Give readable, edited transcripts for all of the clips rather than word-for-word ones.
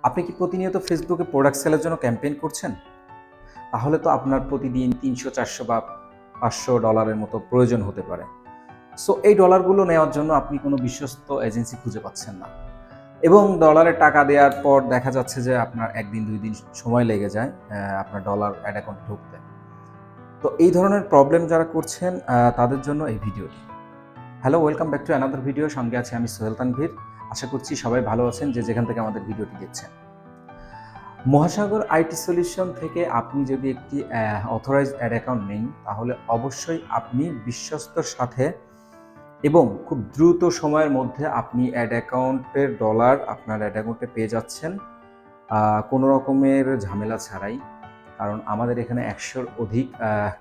আপনি কি প্রতিনিয়ত ফেসবুকে প্রোডাক্ট সেলের জন্য ক্যাম্পেইন করছেন? তাহলে তো আপনার প্রতিদিন ৩০০, ৪০০ বা $৫০০ মতো প্রয়োজন হতে পারে। সো এই ডলারগুলো নেওয়ার জন্য আপনি কোনো বিশ্বস্ত এজেন্সি খুঁজে পাচ্ছেন না। এবং ডলারের টাকা দেওয়ার পর দেখা যাচ্ছে যে আপনার ১ দিন ২ দিন সময় লেগে যায় আপনার ডলার অ্যাড অ্যাকাউন্টে ঢুকতে। তো এই ধরনের প্রবলেম যারা করছেন তাদের জন্য এই ভিডিওটি। Hello, welcome back to another video. সঙ্গে আছি আমি সোহেল তানভীর। আশা করছি সবাই ভালো আছেন যে যেখান থেকে আমাদের ভিডিওটি দেখছেন। মহাসাগর আইটি সলিউশন থেকে আপনি যদি একটি অথরাইজড অ্যাড অ্যাকাউন্ট নেন, তাহলে অবশ্যই আপনি বিশ্বস্তর সাথে এবং খুব দ্রুত সময়ের মধ্যে আপনি অ্যাড অ্যাকাউন্টের ডলার আপনার অ্যাড অ্যাকাউন্টে পেয়ে যাচ্ছেন কোনো রকমের ঝামেলা ছাড়াই। কারণ আমাদের এখানে ১০০-র অধিক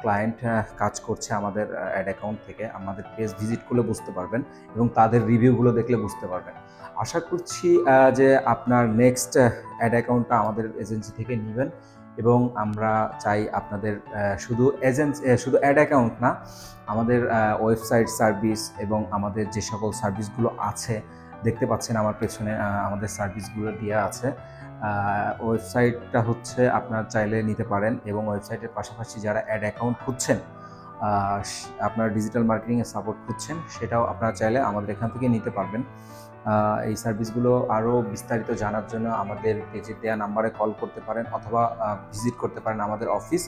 ক্লায়েন্ট কাজ করছে আমাদের অ্যাড অ্যাকাউন্ট থেকে। আমাদের পেজ ভিজিট করলে বুঝতে পারবেন এবং তাদের রিভিউগুলো দেখলে বুঝতে পারবেন। আশা করছি যে আপনার নেক্সট অ্যাড অ্যাকাউন্টটা আমাদের এজেন্সি থেকে নিবেন এবং আমরা চাই আপনাদের শুধু অ্যাড অ্যাকাউন্ট না, আমাদের ওয়েবসাইট সার্ভিস এবং আমাদের যে সকল সার্ভিসগুলো আছে, দেখতে পাচ্ছেন আমার পেছনে আমাদের সার্ভিসগুলো দেওয়া আছে। ওয়েবসাইটটা হচ্ছে আপনার চাইলে নিতে পারেন এবং ওয়েবসাইটের পাশাপাশি যারা অ্যাড অ্যাকাউন্ট খুঁজছেন, আপনার ডিজিটাল মার্কেটিংয়ের সাপোর্ট খুঁজছেন, সেটাও আপনারা চাইলে আমাদের এখান থেকে নিতে পারবেন। এই সার্ভিসগুলো আরও বিস্তারিত জানার জন্য আমাদের পেজে দেওয়া নাম্বারে কল করতে পারেন অথবা ভিজিট করতে পারেন আমাদের অফিস।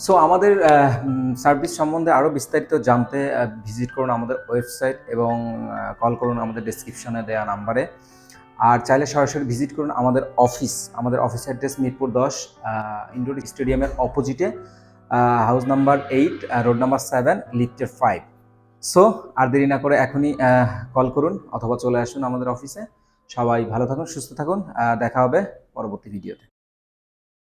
সো আমাদের সার্ভিস সম্বন্ধে আরও বিস্তারিত জানতে ভিজিট করুন আমাদের ওয়েবসাইট এবং কল করুন আমাদের ডেসক্রিপশনে দেওয়া নাম্বারে। আর চাইলে সরাসরি ভিজিট করুন আমাদের অফিস। আমাদের অফিস অ্যাড্রেস মিরপুর ১০, ইনডোর স্টেডিয়ামের অপোজিটে, হাউস নাম্বার ৮, রোড নাম্বার ৭, লিফটের ৫। সো আর দেরি না করে এখনই কল করুন অথবা চলে আসুন আমাদের অফিসে। সবাই ভালো থাকুন, সুস্থ থাকুন। দেখা হবে পরবর্তী ভিডিওতে।